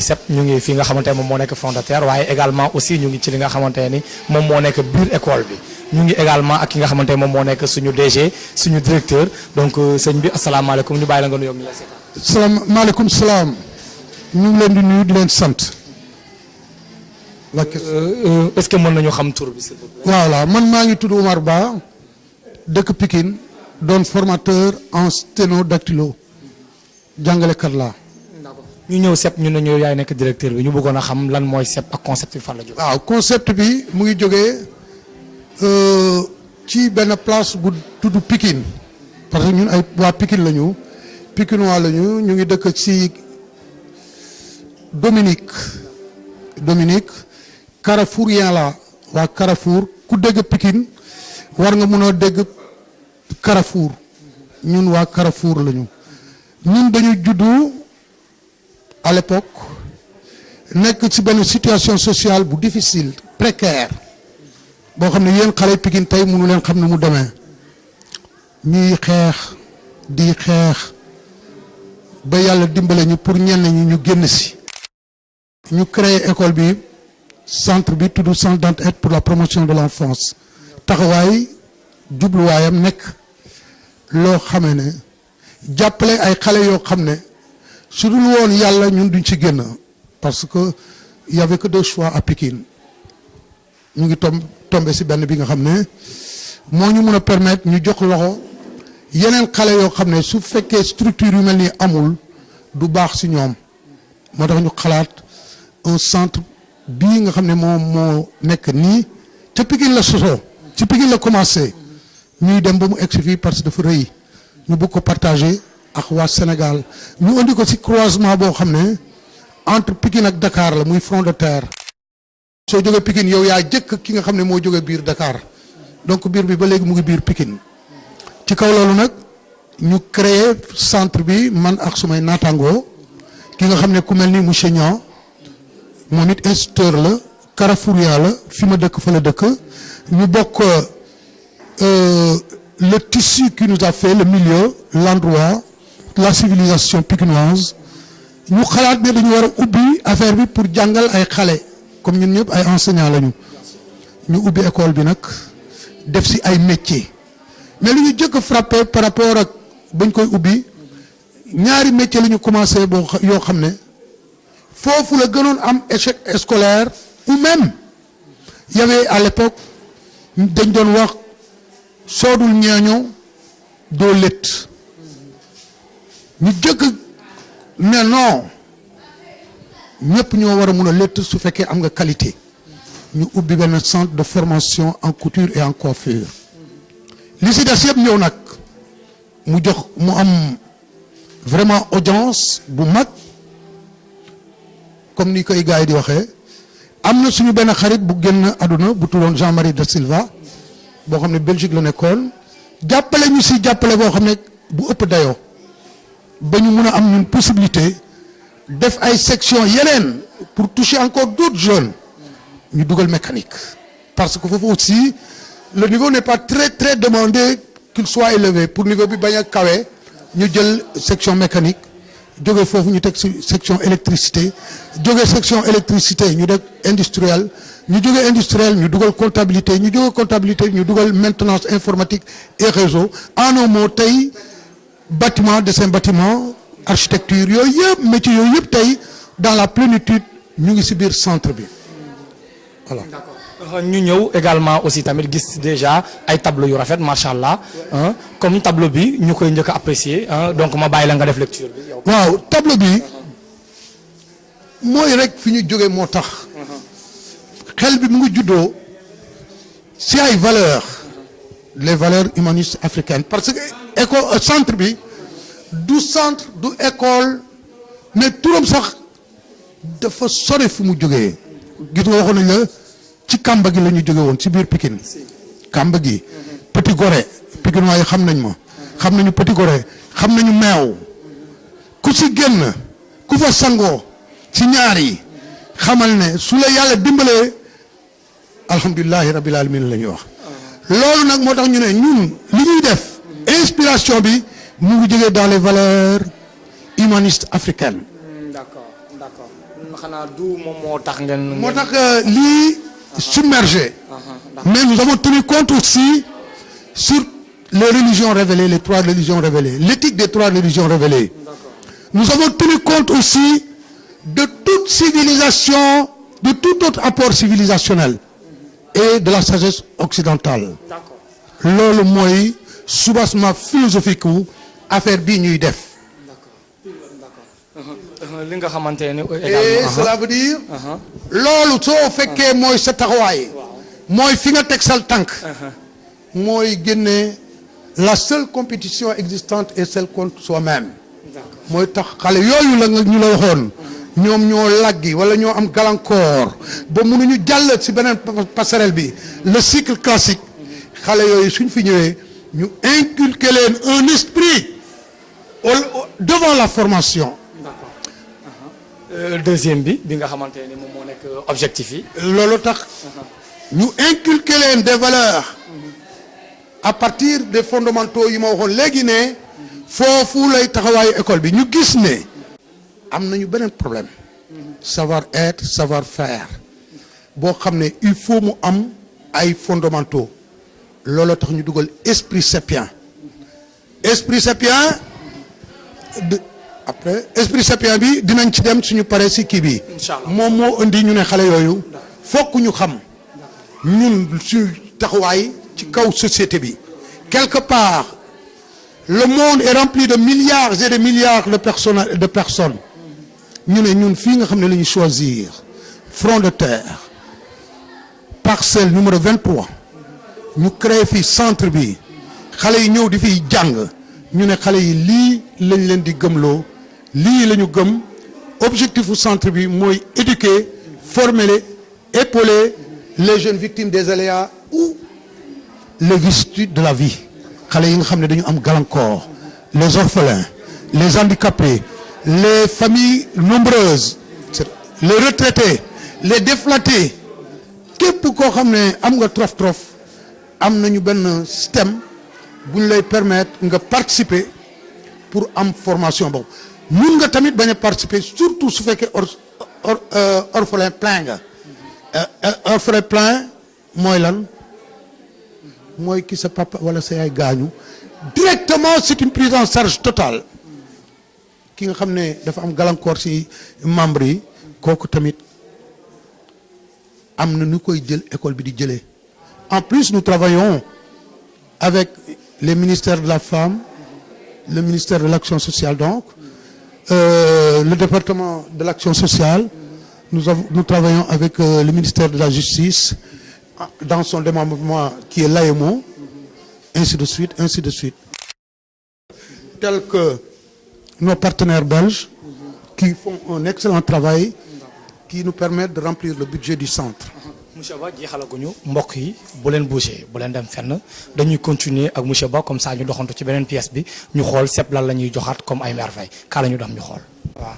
CEP ñu ngi fi nga xamante ne moom moo nekk front de terre waaye également aussi ñu ngi ci li nga xamante ne ni moom moo nekk biir école bi ñu ngi également ak ki nga xamante ne moom moo nekk suñu DG suñu directeur donc sëñ bi asalaamaaleykum ñu bàyyi la nga nuyoo ñu la seetaan. salaamaaleykum salaam ñu ngi leen di nuyu di leen sant. est-ce que mën nañu xam tur bi s'il vous plaît. voilà man maa ngi tudd Omar Ba dëkk Pikine doon formateur en sténodactylo jàngalekat laa. ñu ñëw CEP ñu ne ñu yaay nekk directeur bi ñu bëggoon a xam lan mooy CEP ak concept bi fan la jógee. waaw concept bi mu ngi jógee ci benn place bu tudd Pikine parce que ñun ay waa Pikine lañu Pikinois lañu ñu ngi dëkk ci Dominique Carrefour yaa la waa Carrefour ku dégg Pikine war nga mun a dégg Carrefour ñun waa Carrefour lañu ñun dañu juddu à l'époque nekk ci benn situation sociale bu difficile précaire boo xam ne yéen xale Pikine tey mënu leen xam ne mu demee ñuy xeex di xeex ba yàlla dimbale ñu pour ñenn ñi ñu génn ci ñu créé école bi centre bi tudd centre d'entraide pour la promotion de l'enfance taxawaay jubluwaayam nekk loo xamee ne jàppale ay xale yoo xam ne su dul woon yàlla ñun duñ ci génn parce que y avait que 2 choix à Pikine ñu ngi tombé ci benn bi nga xam ne moo ñu mën a permettre ñu jox loxo yeneen xale yoo xam ne su fekkee structure yu mel ni amul du baax ci ñoom moo tax ñu xalaat un centre bii nga xam ne moo nekk nii ca Pikine la sosoo ci Pikine la commencé ñuy dem ba mu egsi fii parce que dafa rëy ñu bëgg ko partager ak waa Sénégal ñu indi ko ci croisement boo xam ne entre Pikine ak Dakar la muy front de terre soo jógee Pikine yow yaa jëkk ki nga xam ne moo jógee biir Dakar donc biir bi ba léegi mu ngi biir Pikine ci kaw loolu nag ñu créer centre bi man ak sumay naataangoo ki nga xam ne ku mel ni monsieur Niang moom it instituteur la Carrefouria la fi ma dëkk fa la dëkk ñu bokk le tissu qui nous a fait le milieu l'endroit la civilisation pikinoise ñu xalaat ne dañu war a ubbi affaire bi pour jàngal ay xale comme ñun ñëpp ay enseignants lañu ñu ubbi école bi nag def ci ay métiers mais li ñu jëkk frappé par rapport ak bañ koy ubbi ñaari métiers la ñu commencé yoo xam ne foofu la gënoon am échec scolaire ou même y avait à l'époque dañ doon wax soodul ñeeño doo lét ñu jëkk ne non ñëpp ñoo war a mun a létt su fekkee am nga qualité ñu ubbi benn centre de formation en couture et en coiffure li si des yëpp ñëw nag mu am vraiment audience bu mag comme ni koy gars yi di waxee am na suñu benn xarit bu génn àdduna bu tuddoon Jean-Marie da Silva boo xam ne Belgique la nekkoon jàppale ñu si jàppale boo xam ne bu ëpp dayoo ba ñu mun a am ñun possibilité def ay section yeneen pour toucher encore d'autres jeunes ñu dugal mécanique parce que foofu aussi le niveau n'est pas très demandé qu'il soit élevé pour niveau bi bañ a kawe ñu jël section mécanique jóge foofu ñu teg ci section électricité jóge section électricité ñu def industriel ñu jóge industriel ñu dugal comptabilité ñu jóge comptabilité ñu dugal maintenance informatique et réseau en un mot tey bâtiment dessin bâtiment architecture yooyu yëpp métier yooyu yëpp tey dans la plénitude ñu ngi ci biir centre bi voilà. D'accord. ñu ñëw également aussi tamit gis déjà ay tableau yu rafet macha allah comme tableau bi ñu koy njëkk a apprécier donc ma bàyyi la nga def lecture bi. waaw tableau bi mooy rek fi ñu jógee moo tax xel bi mu ngi juddoo ci ay valeurs les valeurs humanistes africaines parce que école centre bi du centre du école mais turam sax dafa sore fi mu jógee gis nga waxoon nañ la ci kàmba gi la ñu jóge woon ci biir Pikine kàmba gi Petit Gorée Pikine waaye xam nañ ma xam nañu Petit Gorée xam nañu meew ku ci génn ku fa sangoo ci ñaar yi xamal ne su la yàlla dimbalee alhamdulillahi rabbil alamin la ñuy wax loolu nag moo tax ñu ne ñun li ñuy def inspiration bi mu ngi jógee dans les valeurs humanistes africaines. D'accord. xanaa du moom moo tax ngeen. moo tax lii submergé. mais nous avons tenu compte aussi sur les religions révélées, les 3 religions révélées, l'éthique des 3 religions révélées. Nous avons tenu compte aussi de toute civilisation, de tout autre apport civilisationnel et de la sagesse occidentale. loolu mooy soubassement philosophique wu affaire bii ñuy def. li nga xamante ne et cela veut dire. loolu soo fekkee mooy sa taxawaay. mooy fi nga teg sal tànk. mooy génne la seule compétition existante est celle contre soi-même. mooy tax xale yooyu la nga ñu la waxoon. ñoom ñoo laggi wala ñoo am gàllankoor ba mënuñu jàll ci beneen passerelle bi le cycle classique xale yooyu suñ fi ñëwee ñu inculquer leen un esprit devant la formation. deuxième bi nga xamante ni moom moo nekk objectif yi. loolu tax ñu inculquer leen des valeurs à partir des fondamentaux yi ma waxoon léegi ne foofu lay taxawaayu école bi ñu gis ne am nañu beneen problème savoir être savoir faire boo xam ne il faut mu am ay fondamentaux loolu tax ñu dugal esprit sapien après esprit sapien bi dinañ ci dem suñu paree si kii bi moom moo indi ñu ne xale yooyu fokk ñu xam ñun suñu taxawaay ci kaw société bi quelque part le monde est rempli de milliards et de milliards de personnes ñu ne ñun fii nga xam ne la ñu choisir front de terre parcelle numéro 23 ñu créé fi centre bi xale yi ñëw di fiy jàng ñu ne xale yi lii lañ leen di gëmloo lii la ñu gëm objectif u centre bi mooy éduquer former épauler les jeunes victimes des aléas ou les vicissitudes de la vie xale yi nga xam ne dañu am gàllankoor les orphelins les handicapés les familles nombreuses les retraités les déflattés képp koo xam ne am nga trof am nañu benn système bu ñu lay permettre nga participer pour am formation boobu mun nga tamit bañ a participer surtout su fekkee orphelin plein nga orphelin plein mooy lan mooy ki sa papa wala sa yaay gaañu directement c'est une prise en charge totale ki nga xam ne dafa am gàllankoor ci membre yi kooku tamit am na ñu koy jël école bi di jëlee en plus nous travaillons avec les ministères de la femme le ministère de l'action sociale donc le département de l'action sociale nous travaillons avec le ministère de la justice dans son démembrement qui est l'AEMO ainsi de suite tels que nos partenaires belges qui font un excellent travail qui nous permettent de remplir le budget du centre. monsieur Ba jeexalaguñu mbokk yi bu leen bouger bu leen dem fenn dañuy continuer ak monsieur Ba comme ça ñu doxantu ci beneen pièce bi ñu xool sepp lan la ñuy joxaat comme ay merveille kaa la ñu dem ñu xool waaw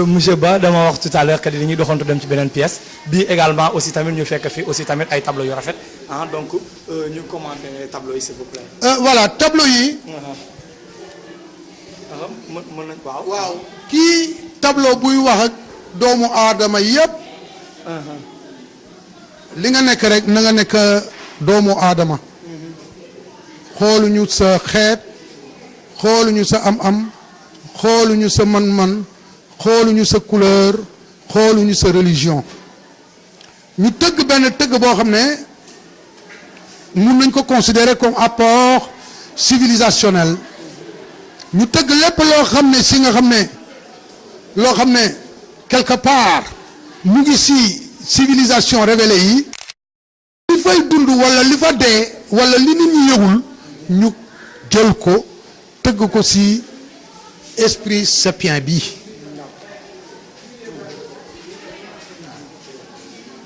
monsieur Ba dama wax tout à l'heure que dañuy doxantu dem ci beneen pièce bii également aussi tamit ñu fekk fi aussi tamit ay tableau yu rafet donc ñu commandé tableau yi s'il vous plaît. Voilà tableau yi. mën nañ waaw kii tableau buy wax ak doomu aadama yépp li nga nekk rek na nga nekk doomu aadama xooluñu sa xeet xooluñu sa am-am xooluñu sa man-man xooluñu sa couleur xooluñu sa religion ñu tëgg benn tëgg boo xam ne mun nañ ko considérer comme apport civilisationnel ñu tëgg lépp loo xam ne si nga xam ne loo xam ne quelque part mu ngi si civilisation révélée yi li fay dund wala li fa dee wala li nit ñi yëgul ñu jël ko tëgg ko si esprit sapien bi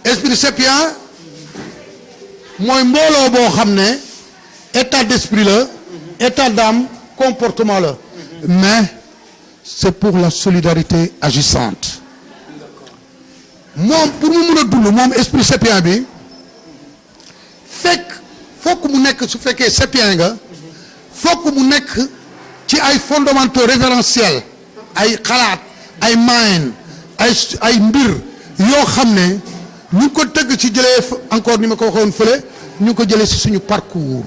esprit sapien mooy mbooloo boo xam ne état d'esprit la état d'âme comportement la mais c'est pour la solidarité agissante moom pour mu mun a dund moom esprit sapien bi fokk mu nekk su fekkee sapien nga fokk mu nekk ci ay fondamentaux référentiels ay xalaat ay moyen ay mbir yoo xam ne ñu ngi ko tëgg ci jëlee encore ni ma ko waxoon fële ñu ngi ko jëlee ci suñu parcours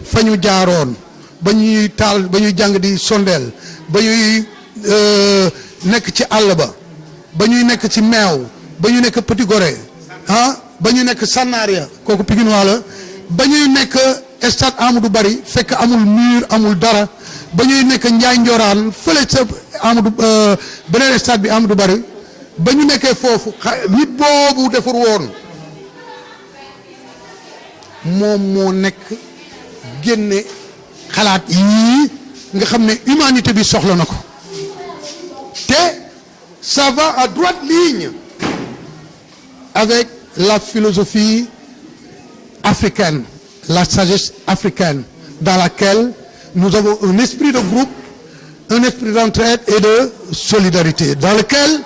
fa ñu jaaroon ba ñuy taal ba ñuy jàng di sondeel ba ñuy nekk ci àll ba ñuy nekk ci meew ba ñu nekk Petit Gorée ba ñu nekk Sanaria kooku Pikinois la ba ñuy nekk stade Amadou Barry fekk amul mur amul dara ba ñuy nekk Njaay Njoraan fële ca Amadou beneen stade bi Amadou Barry ba ñu nekkee foofu nit boobu defar woon moom moo nekk génne xalaat yii nga xam ne humanité bi soxla na ko te ça va à droite ligne avec la philosophie africaine, la sagesse africaine, dans laquelle nous avons un esprit de groupe, un esprit d'entraide et de solidarité, dans lequel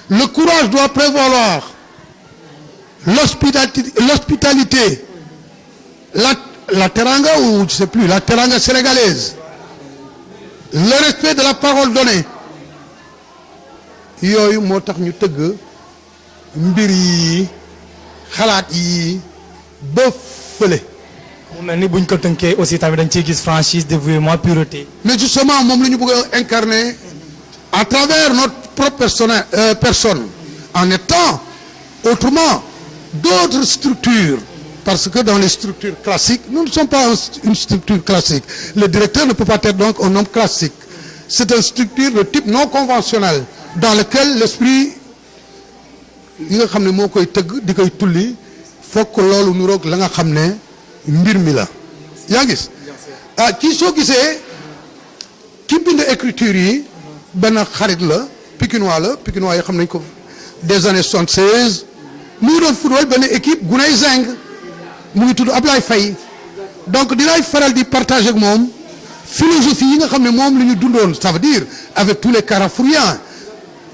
le courage doit prévaloir, l'hospitalité, la teranga ou je sais plus, la teranga sénégalaise, le respect de la parole donnée. yooyu moo tax ñu tëgg mbir yi xalaat yi ba fële. mu mel ni buñ ko tënkee aussi tamit dañ ciy gis franchise, dévouement, pureté. mais justement moom la ñu bëgg a incarner à travers notre propre personne en étant autrement d'autres structures. Parce que dans les structures classiques, nous ne sommes pas une structure classique. Le directeur ne peut pas être donc un homme classique. C'est une structure de type non conventionnel dans lequel l'esprit yi nga xam ne moo koy tëgg di koy tulli fokk loolu nuroog la nga xam ne mbir mi la yaa gis kii soo gisee ki bind écriture yi benn xarit la Pikinois yi xam nañ ko des années 76 mu ngi doon football benn équipe Guney Zeng mu ngi tudd Ablaye Faye donc dinaay faral di partager ak moom philosophie yi nga xam ne moom la ñu dundoon ça veut dire avec tous les Carafouriens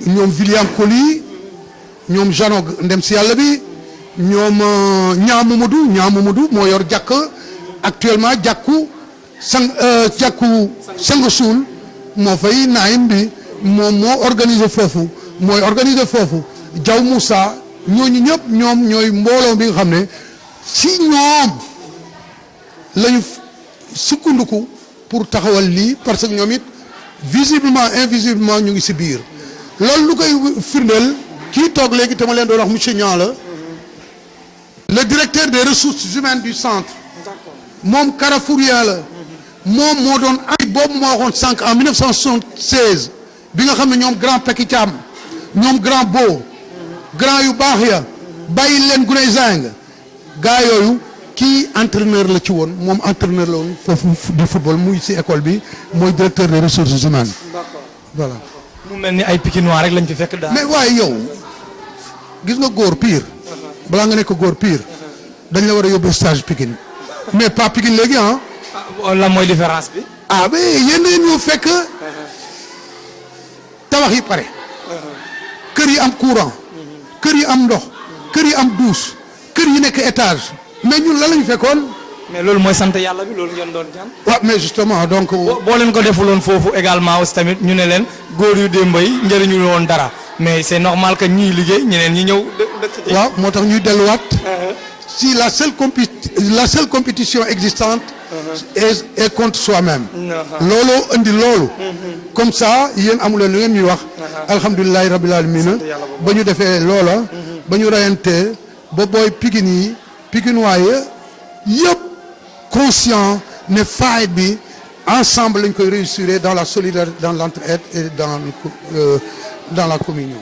ñoom William Colly ñoom Jano ndem si yàlla bi ñoom Ñaa Mamadou moo yor jàkk actuellement jàkku sang suul moo fay naayim bi moom moo organiser foofu mooy organiser foofu Jaw Moussa ñooñu ñëpp ñoom ñooy mbooloo bi nga xam ne si ñoom lañu sukkandiku pour taxawal lii parce que ñoom it visiblement invisiblement ñu ngi si biir loolu lu koy firndeel kii toog léegi te ma leen doon wax monsieur Niang la le directeur des ressources humaines du centre moom Carafourien la moom moo doon ay boobu moo waxoon sànq en 1976 bi nga xam ne ñoom grand Peki Thiam ñoom grand Beau grand yu baax ya bàyyi leen Guney Zeng gaa yooyu kii entraîneur la ci woon moom entraîneur la woon foofu di football muy ci école bi mooy directeur des ressources humaines. D'accord. Voilà. mu mel ni ay Pikinois rek lañ fi fekk daal. mais waaye yow gis nga góor pire balaa nga nekk góor pire dañ la war a yóbbu stage Pikine mais pas Pikine léegi ah. lan mooy différence bi. mais yéen ñu fekk tabax yi pare kër yi am courant kër yi am ndox kër yi am douche kër yi nekk étage mais ñun la lañu fekkoon. mais loolu mooy sant yàlla bi loolu ngeen doon jàng. waaw mais justement donc. boo leen ko defuloon foofu également aussi tamit ñu ne leen góor yu démb yi njëriñu woon dara mais c'est normal que ñii liggéey ñeneen ñi ñëw dëkk. waaw moo tax ñuy delluwaat. si la seule compétition existante. est contre soi-même. looloo indi loolu. comme ça yéen amu leen lu ngeen ñuy wax. alhamdulilahi rabbil alamin ba ñu defee loola. ba ñu rayantee ba booy Pikine yi Pikinois yëpp conscient ne faay bi ensemble lañ koy réussir dans la solidarité dans l'entraide et dans la communion.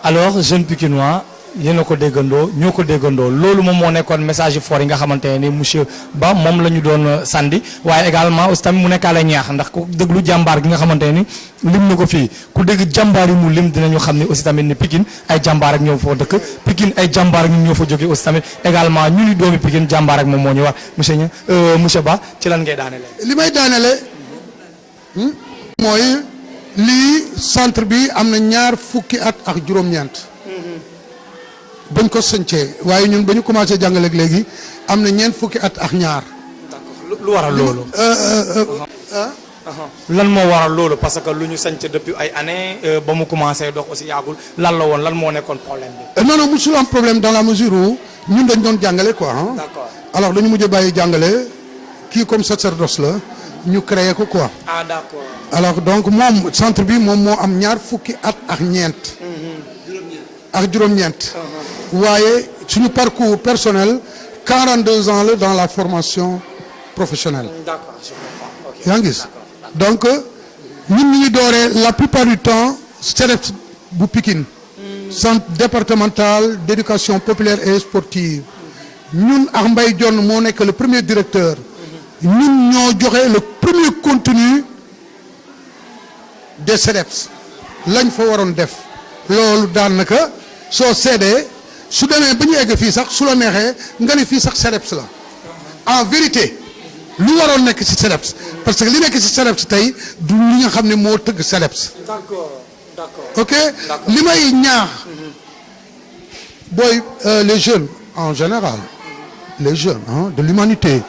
alors jeune Pikinois yéen a ko déggandoo ñoo ko déggandoo loolu moom moo nekkoon message yu fort yi nga xamante ne ni monsieur Ba moom la ñu doon sandi waaye également aussi tamit mu nekkaale ñaax ndax ku déglu jàmbaar gi nga xamante ne ni lim na ko fii ku dégg jàmbaar yi mu lim dinañu xam ne aussi tamit ni Pikine ay jàmbaar ak ñoo foo dëkk Pikine ay jàmbaar ak ñun ñoo fa jógee aussi tamit également ñu ni doomi Pikine jàmbaar ak moom moo ñu wax monsieur Ba ci lan ngay daanele. li may daanele mooy lii centre bi am na ñaar fukki at ak juróom-ñeent. bañ ko sëncee waaye ñun ba ñu commencé jàngaleeg léegi am na ñeent fukki at ak ñaar. lu waral loolu. lan moo waral loolu parce que lu ñu sanc depuis ay années ba mu commencé dox aussi yàggul lan la woon lan moo nekkoon problème bi. non musul am problème dans la mesure où ñun dañ doon jàngale quoi. D'accord. alors dañu mujj bàyyi jàngale kii comme sacerdoce la ñu créé ko quoi. Ah d'accord. alors donc moom centre bi moom moo am ñaar fukki at ak ñeent. ak juróom-ñeent. waaye suñu parcours personnel 42 ans la dans la formation professionnelle. D'accord, je comprends. Ok. yaa ngi gis donc ñun ñu ngi dooree la plupart du temps CEDEPS bu Pikine. centre départemental d'éducation populaire et sportive. ñun ak Mbaye Dione moo nekk le premier directeur. ñun ñoo joxe le premier contenu des CEDEPS lañ fa waroon def loolu daanaka soo seedee su demee ba ñu egg fii sax su la neexee nga ne fii sax CEDEPS la en vérité lu waroon nekk ci CEDEPS parce que li nekk ci CEDEPS tey du li nga xam ne moo tëgg CEDEPS. D'accord. ok li may ñaax booy les jeunes en général les jeunes de l'humanité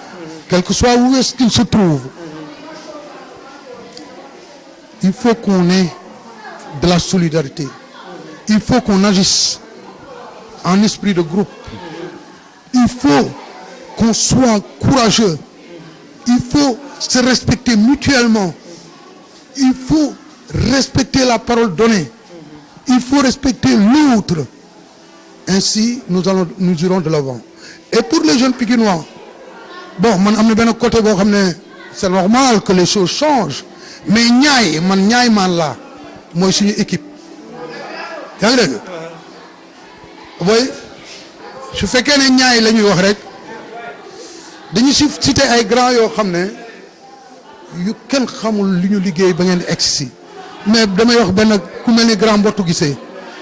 quel que soit où est-ce qu'ils se trouvent il faut qu'on ait de la solidarité il faut qu'on agisse en esprit de groupe il faut qu'on soit courageux il faut se respecter mutuellement il faut respecter la parole donnée il faut respecter l'autre ainsi nous irons de l'avant et pour les jeunes Pikinois bon man am na benn côté boo xam ne c'est normal que les choses changent mais ñaay man la mooy suñu équipe yaa ngi dégg booy su fekkee ne ñaay la ñuy wax rek dañu si cité ay grands yoo xam ne yu kenn xamul li ñu liggéey ba ngeen di egg si mais damay wax benn ku mel ni grand mbottu gisee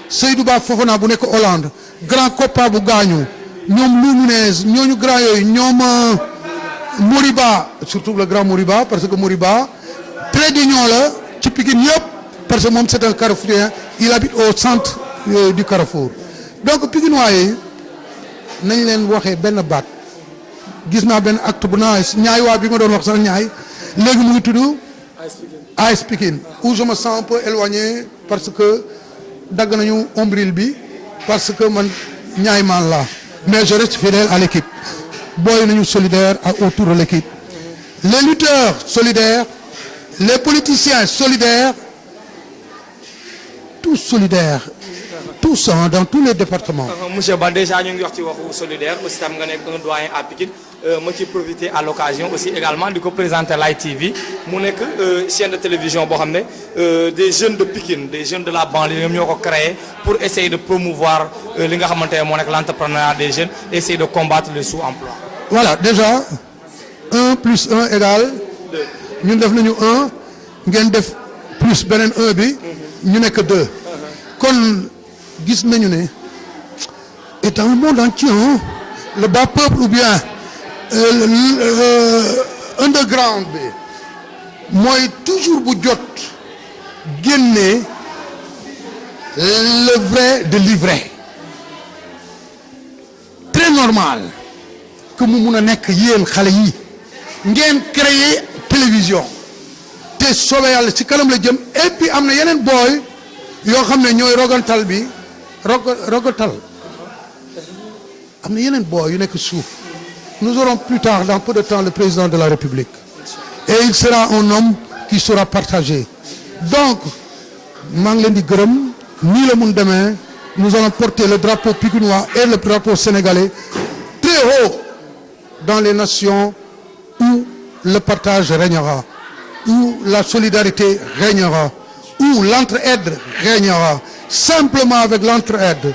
Seydou Ba Fofana bu nekk Hollande grand Coppa bu gaañu ñoom Lounès ñooñu grand yooyu ñoom Moriba surtout le grand Moriba parce que Moriba trait d'union la ci Pikine yëpp parce que moom c'est un carrefourien il habite au centre du carrefour donc Pikinois yi nañ leen waxee benn baat gis naa benn acte bu nice ñaay waa bi ma doon wax sax ñaay léegi mu ngi tudd AS Pikine où je me sens un peu éloigné parce que dagg nañu ombril bi parce que man ñaay maan la mais je reste fidèle à l'équipe booy nañu solidaire autour de l'équipe les lutteurs solidaires les politiciens solidaires tous solidaires tous dans tous les départements. Monsieur Ba déjà ñu ngi wax ci waxu solidaire aussi tam nga nekk un doyen à Pikine ma ci profiter à l'occasion aussi également di ko présenter Light TV mu nekk chaîne de télévision boo xam ne des jeunes de Pikine des jeunes de la banlieue ñoom ñoo ko créé pour essayer de promouvoir li nga xamante ne moo nekk l'entrepreneuriat des jeunes essayer de combattre le sous-emploi. Voilà déjà 1 plus 1 égale ñun def nañu 1 ngeen def plus beneen 1 bi ñu nekk 2 kon gis nañu ne et dans le monde entier le bas peuple ou bien underground bi mooy toujours bu jot génne le vrai de l'ivraie très normal que mu mun a nekk yéen xale yi ngeen créer télévision te soobee yàlla ci kanam la jëm et puis am na yeneen booy yoo xam ne ñooy rogantal bi rogatal am na yeneen booy yu nekk suuf nous aurons plus tard dans peu de temps le président de la République et il sera un homme qui saura partager donc maa ngi leen di gërëm nii la mun demee nous allons porter le drapeau pikinois et le drapeau sénégalais très haut dans les nations où le partage régnera où la solidarité régnera où l'entraide régnera simplement avec l'entraide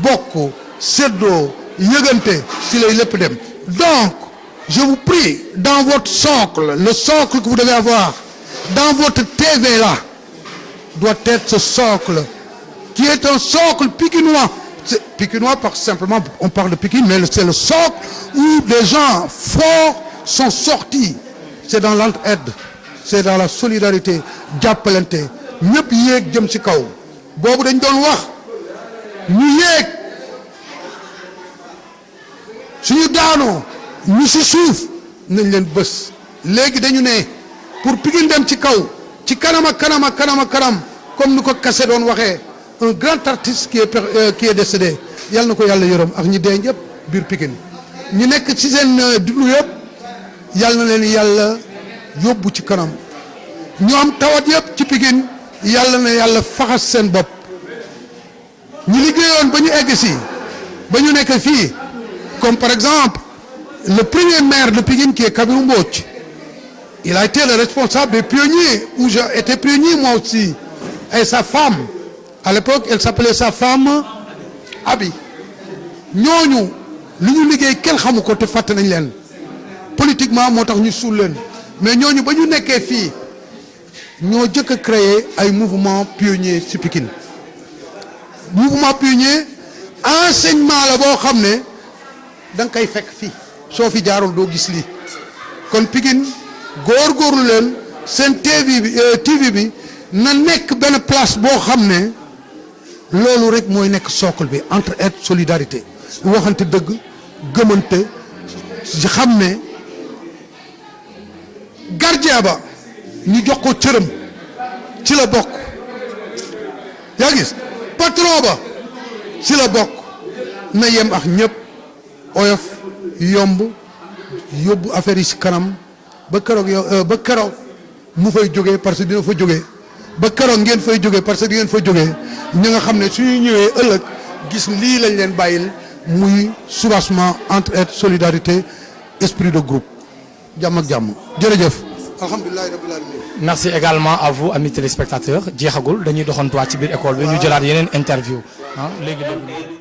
bokk seddoo yëgante si lay lépp dem donc je vous prie dans votre socle le socle que vous devez avoir dans votre TV là doit être ce socle qui est un socle pikinois pikinois parce que simplement on parle de Pikine mais c'est le socle où des gens forts sont sortis c'est dans l'entraide c'est dans la solidarité jàppalante ñëpp yéeg jëm ci kaw boobu dañ doon wax ñu yéeg suñu daanoo ñu ci suuf nañ leen bës léegi dañu ne pour Pikine dem ci kaw ci kanam comme ni ko Kassé doon waxee un grand artiste qui est décédé yàlla na ko yàlla yërëm ak ñi dee ñëpp biir Pikine ñu nekk ci seen dund yëpp yàlla na leen yàlla yóbbu ci kanam ñu am tawat yëpp ci Pikine yàlla na yàlla faxas seen bopp ñi liggéeyoon ba ñu egg si ba ñu nekk fii comme par exemple le premier maire de Pikine qui est Kabirou Mbodj il a été le responsable des pionniers où j'ai été pionnier moi aussi et sa femme à l'époque elle s'appelait sa femme Abi ñooñu li ñu liggéey kenn xamu ko te fàtte nañ leen politiquement moo tax ñu suul leen mais ñooñu ba ñu nekkee fii ñoo jëkk a créer ay mouvement pionnier ci Pikine mouvement pionnier enseignement la boo xam ne da nga koy fekk fii soo fi jaarul doo gis lii kon Pikine góorgóorlu leen seen TV bi na nekk benn place boo xam ne loolu rek mooy nekk socle bi entraide solidarité waxante dëgg gëmante xam ne gardien ba ñu jox ko cërëm ci la bokk yaa gis patron ba ci la bokk na yem ak ñëpp oyof yomb yóbbu affaire yi ci kanam ba keroog mu fay jógee parce que dina fa jógee ba keroog ngeen fay jógee parce que di ngeen fa jógee ñi nga xam ne suñu ñëwee ëllëg gis lii lañ leen bàyyil muy soubassement entraide solidarité esprit de groupe jàmm ak jàmm jërëjëf. alhamdulilah rabbil alamin. merci également à vous amis téléspectateurs jeexagul dañuy doxantuwaat ci biir école bi ñu jëlaat yeneen interview léegi.